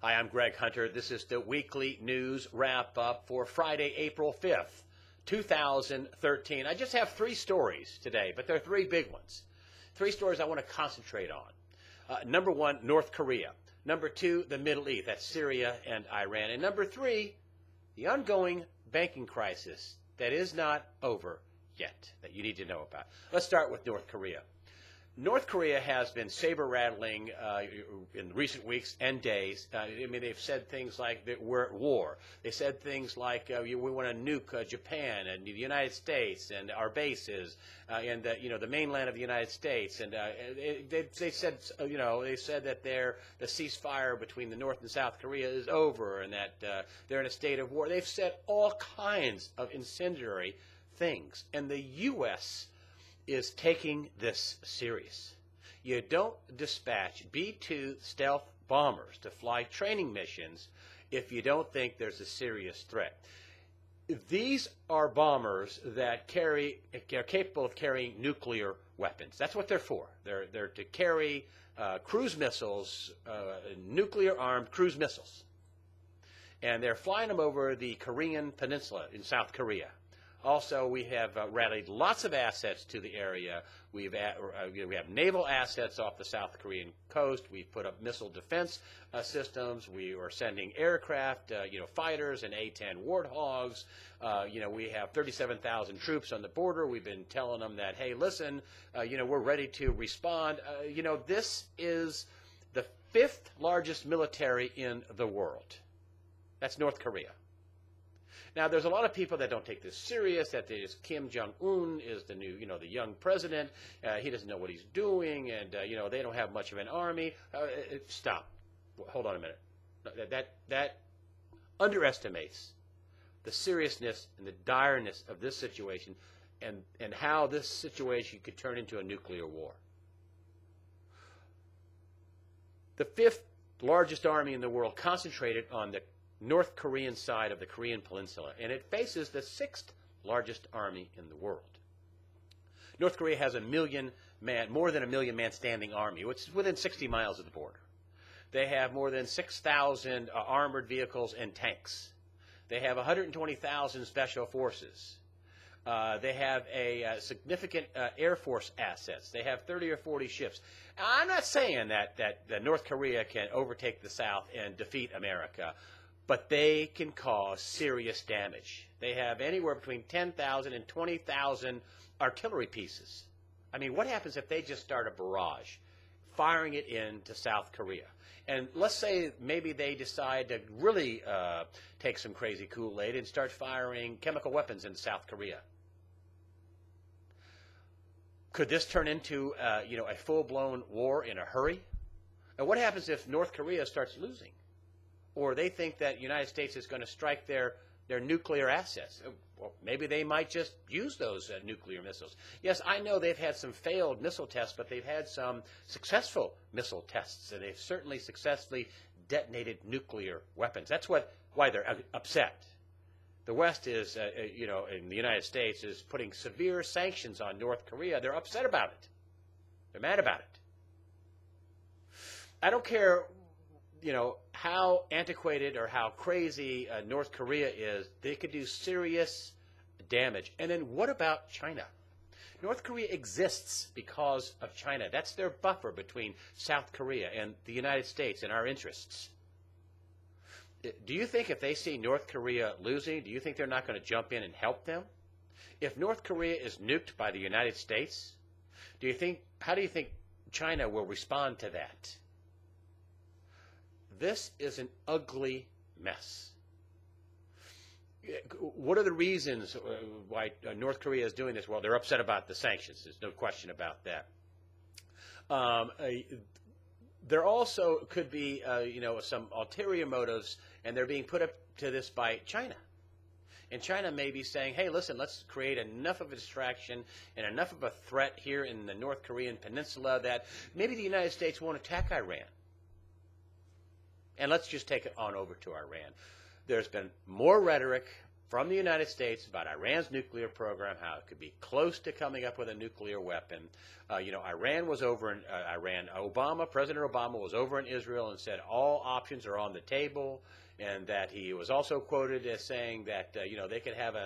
Hi, I'm Greg Hunter. This is the weekly news wrap-up for Friday, April 5th, 2013. I just have three stories today, but they're three big ones. Three stories I want to concentrate on. Number one, North Korea. Number two, the Middle East. That's Syria and Iran. And number three, the ongoing banking crisis that is not over yet, that you need to know about. Let's start with North Korea. North Korea has been saber-rattling in recent weeks and days. I mean, they've said things like that we're at war. They said things like we want to nuke Japan and the United States and our bases and the mainland of the United States. And they said that the ceasefire between the North and South Korea is over and that they're in a state of war. They've said all kinds of incendiary things, and the U.S. is taking this serious. You don't dispatch B-2 stealth bombers to fly training missions if you don't think there's a serious threat. These are bombers that are capable of carrying nuclear weapons. That's what they're for. They're to carry cruise missiles, nuclear-armed cruise missiles. And they're flying them over the Korean peninsula in South Korea. Also, we have rallied lots of assets to the area. We have naval assets off the South Korean coast. We've put up missile defense systems. We are sending aircraft, fighters and A-10 Warthogs. We have 37,000 troops on the border. We've been telling them that, hey, listen, we're ready to respond. This is the fifth largest military in the world. That's North Korea. Now, there's a lot of people that don't take this serious, that Kim Jong-un is the new, the young president. He doesn't know what he's doing, and, they don't have much of an army. Stop. Hold on a minute. That underestimates the seriousness and the direness of this situation and how this situation could turn into a nuclear war. The fifth largest army in the world concentrated on the North Korean side of the Korean peninsula, and it faces the sixth largest army in the world. North Korea has more than a million man standing army, which is within 60 miles of the border. They have more than 6,000 armored vehicles and tanks. They have 120,000 special forces. They have a significant Air Force assets. They have 30 or 40 ships. I'm not saying that North Korea can overtake the South and defeat America, but they can cause serious damage. They have anywhere between 10,000 and 20,000 artillery pieces. I mean, what happens if they just start a barrage, firing it into South Korea? And let's say maybe they decide to really take some crazy Kool-Aid and start firing chemical weapons in South Korea. Could this turn into a full-blown war in a hurry? And what happens if North Korea starts losing? Or they think that the United States is going to strike their nuclear assets. Well, maybe they might just use those nuclear missiles. Yes, I know they've had some failed missile tests, but they've had some successful missile tests, and they've certainly successfully detonated nuclear weapons. That's why they're upset. The West is, in the United States, is putting severe sanctions on North Korea. They're upset about it. They're mad about it. I don't care how antiquated or how crazy North Korea is, they could do serious damage. And then what about China? North Korea exists because of China. That's their buffer between South Korea and the United States and our interests. Do you think if they see North Korea losing, do you think they're not going to jump in and help them? If North Korea is nuked by the United States, how do you think China will respond to that? This is an ugly mess. What are the reasons why North Korea is doing this? Well, they're upset about the sanctions. There's no question about that. There also could be, some ulterior motives, and they're being put up to this by China. And China may be saying, hey, listen, let's create enough of a distraction and enough of a threat here in the North Korean peninsula that maybe the United States won't attack Iran. And let's just take it on over to Iran. There's been more rhetoric from the United States about Iran's nuclear program, how it could be close to coming up with a nuclear weapon. Iran was over in President Obama was over in Israel and said all options are on the table, and that he was also quoted as saying that they could have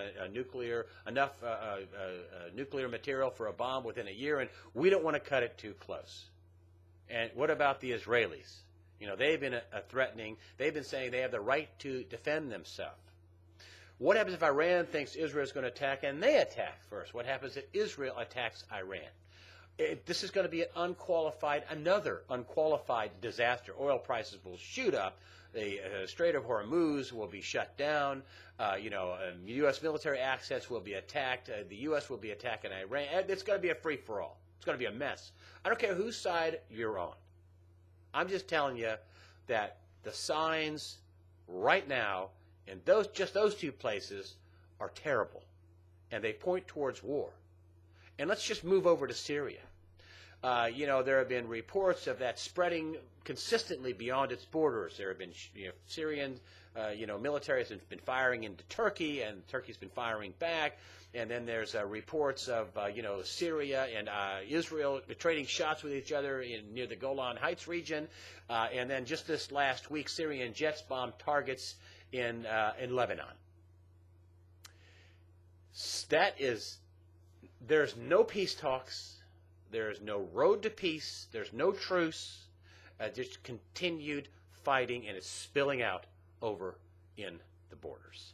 enough nuclear material for a bomb within a year, and we don't want to cut it too close. And what about the Israelis? They've been threatening. They've been saying they have the right to defend themselves. What happens if Iran thinks Israel is going to attack and they attack first? What happens if Israel attacks Iran? This is going to be another unqualified disaster. Oil prices will shoot up. The Strait of Hormuz will be shut down. U.S. military access will be attacked. The U.S. will be attacking Iran. It's going to be a free-for-all. It's going to be a mess. I don't care whose side you're on. I'm just telling you that the signs right now in those two places are terrible, and they point towards war. And let's just move over to Syria. There have been reports of that spreading consistently beyond its borders. There have been Syrian military has been firing into Turkey, and Turkey's been firing back. And then there's reports of Syria and Israel trading shots with each other near the Golan Heights region. And then just this last week, Syrian jets bombed targets in Lebanon. There's no peace talks. There's no road to peace. There's no truce. Just continued fighting, and it's spilling out over in the borders.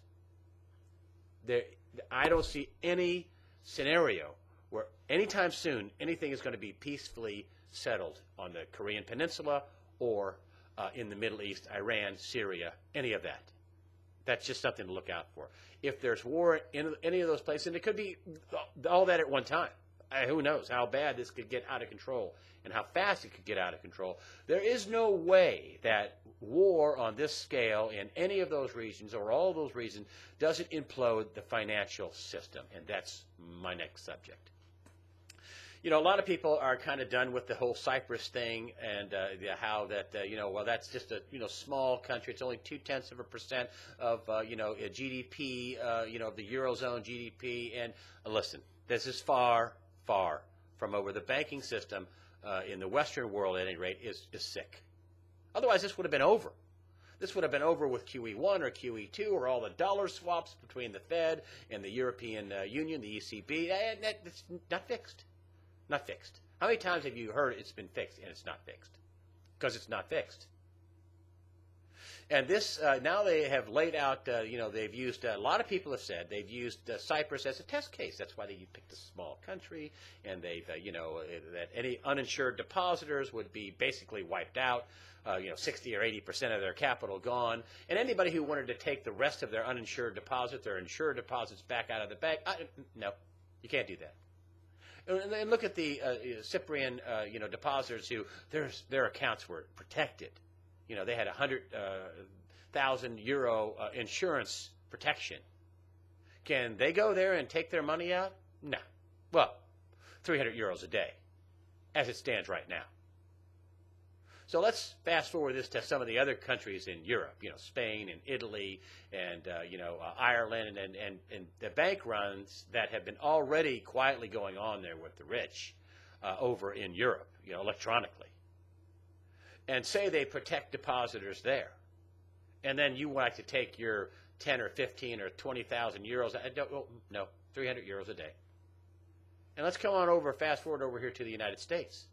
I don't see any scenario where anytime soon anything is going to be peacefully settled on the Korean Peninsula or in the Middle East, Iran, Syria, any of that. That's just something to look out for. If there's war in any of those places, and it could be all that at one time. Who knows how bad this could get out of control and how fast it could get out of control. There is no way that war on this scale in any of those regions or all those regions doesn't implode the financial system, and that's my next subject. A lot of people are kind of done with the whole Cyprus thing and how that, that's just a, small country. It's only 0.2% of, GDP, of the Eurozone GDP. And listen, this is far from over. The banking system in the Western world, at any rate, is sick. Otherwise, this would have been over. This would have been over with QE1 or QE2 or all the dollar swaps between the Fed and the European Union, the ECB. It's not fixed. Not fixed. How many times have you heard it's been fixed and it's not fixed? Because it's not fixed. And this, now they have laid out, they've used, a lot of people have said they've used Cyprus as a test case. That's why they picked a small country, and they've, that any uninsured depositors would be basically wiped out, 60 or 80% of their capital gone. And anybody who wanted to take the rest of their uninsured deposits, their insured deposits back out of the bank, no, you can't do that. And look at the Cyprian, depositors who their accounts were protected. They had 100,000 euro insurance protection. Can they go there and take their money out? No. Well, 300 euros a day, as it stands right now. So let's fast forward this to some of the other countries in Europe, Spain and Italy and, Ireland and the bank runs that have been already quietly going on there with the rich over in Europe, electronically. And say they protect depositors there. And then you like to take your 10 or 15 or 20,000 euros. No, 300 euros a day. And let's come on over, fast forward over here to the United States.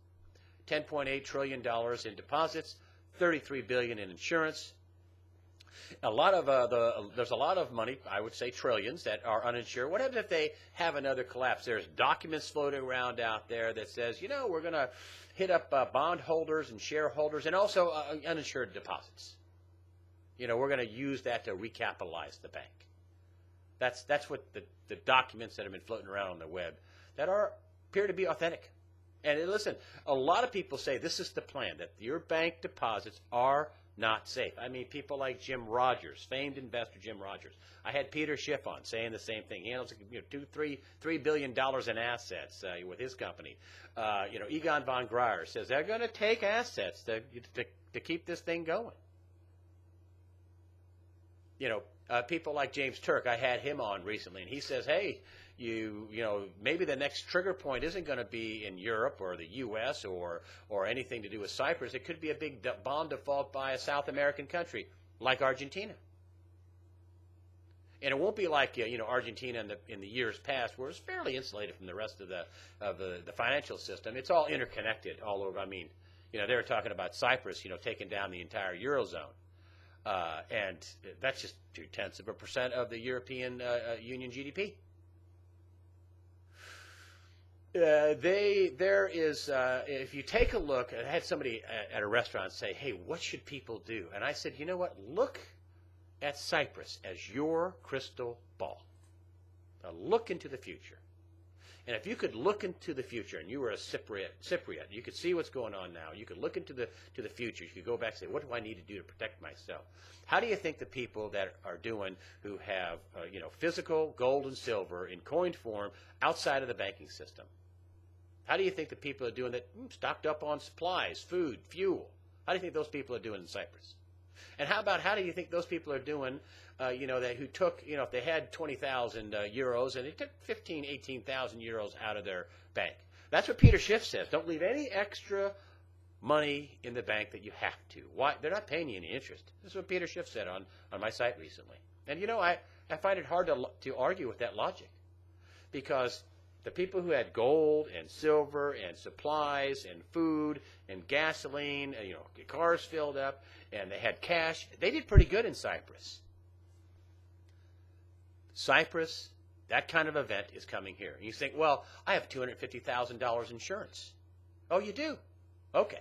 $10.8 trillion in deposits, $33 billion in insurance. There's a lot of money, I would say trillions, that are uninsured. What happens if they have another collapse? There's documents floating around out there that says, we're going to hit up bond holders and shareholders and also uninsured deposits. We're going to use that to recapitalize the bank. That's what the documents that have been floating around on the web that appear to be authentic. And listen, a lot of people say this is the plan, that your bank deposits are not safe. I mean, people like Jim Rogers, famed investor Jim Rogers. I had Peter Schiff on saying the same thing. He handles $3 billion in assets with his company. Egon von Gryer says they're going to take assets to keep this thing going. People like James Turk, I had him on recently, and he says, hey, you know, maybe the next trigger point isn't going to be in Europe or the U.S. or anything to do with Cyprus. It could be a big bond default by a South American country like Argentina. And it won't be like Argentina in the years past, where it's fairly insulated from the rest of the financial system. It's all interconnected all over. I mean, they were talking about Cyprus, taking down the entire eurozone, and that's just 0.2% of the European Union GDP. If you take a look, I had somebody at a restaurant say, hey, what should people do? And I said, you know what, look at Cyprus as your crystal ball. Now look into the future. And if you could look into the future, and you were a Cypriot, you could see what's going on now. You could look into the future. You could go back and say, what do I need to do to protect myself? How do you think the people that are doing, who have physical gold and silver in coined form outside of the banking system? How do you think the people are doing that stocked up on supplies, food, fuel? How do you think those people are doing in Cyprus? And how do you think those people are doing, who took, if they had 20,000 euros and they took 18,000 euros out of their bank? That's what Peter Schiff says. Don't leave any extra money in the bank that you have to. Why? They're not paying you any interest. This is what Peter Schiff said on my site recently. And, I find it hard to argue with that logic, because the people who had gold and silver and supplies and food and gasoline, cars filled up, and they had cash, they did pretty good in Cyprus. Cyprus, that kind of event is coming here. And you think, well, I have $250,000 insurance. Oh, you do? Okay.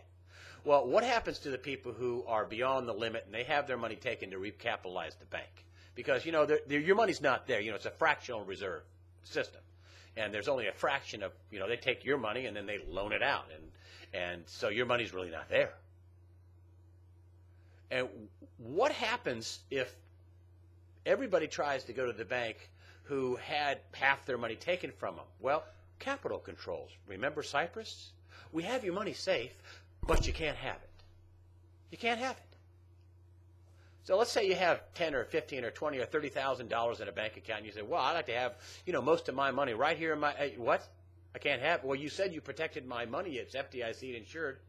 Well, what happens to the people who are beyond the limit and they have their money taken to recapitalize the bank? Because, your money's not there. It's a fractional reserve system. And there's only a fraction of, they take your money and then they loan it out. And so your money's really not there. And what happens if everybody tries to go to the bank who had half their money taken from them? Well, capital controls. Remember Cyprus? We have your money safe, but you can't have it. You can't have it. So let's say you have 10 or 15 or 20 or $30,000 in a bank account, and you say, well, I'd like to have, most of my money right here in my, what? I can't have it. Well, you said you protected my money. It's FDIC insured.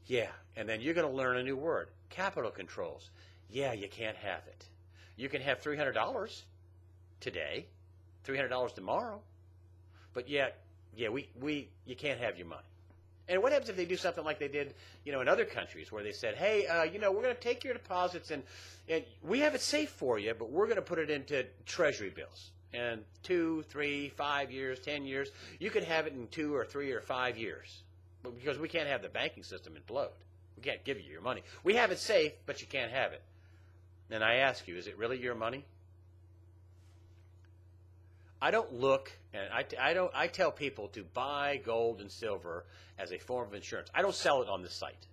Yeah, and then you're going to learn a new word, capital controls. Yeah, you can't have it. You can have $300 today, $300 tomorrow, but you can't have your money. And what happens if they do something like they did, in other countries, where they said, hey, we're going to take your deposits and we have it safe for you, but we're going to put it into treasury bills. And 2, 3, 5 years, 10 years, you could have it in 2 or 3 or 5 years. But because we can't have the banking system implode. We can't give you your money. We have it safe, but you can't have it. And I ask you, is it really your money? I don't look, and I tell people to buy gold and silver as a form of insurance. I don't sell it on this site.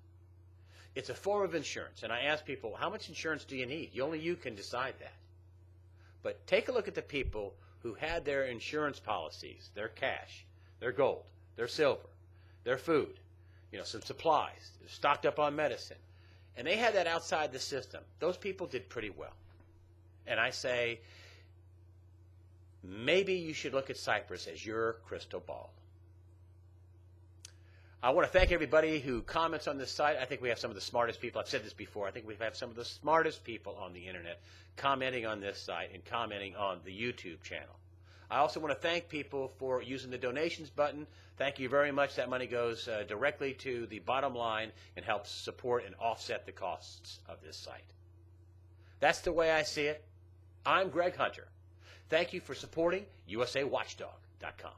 It's a form of insurance. And I ask people, how much insurance do you need? Only you can decide that. But take a look at the people who had their insurance policies, their cash, their gold, their silver, their food, some supplies, stocked up on medicine. And they had that outside the system. Those people did pretty well. And I say, maybe you should look at Cyprus as your crystal ball. I want to thank everybody who comments on this site. I think we have some of the smartest people. I've said this before. I think we have some of the smartest people on the internet commenting on this site and commenting on the YouTube channel. I also want to thank people for using the donations button. Thank you very much. That money goes directly to the bottom line and helps support and offset the costs of this site. That's the way I see it. I'm Greg Hunter. Thank you for supporting USAWatchdog.com.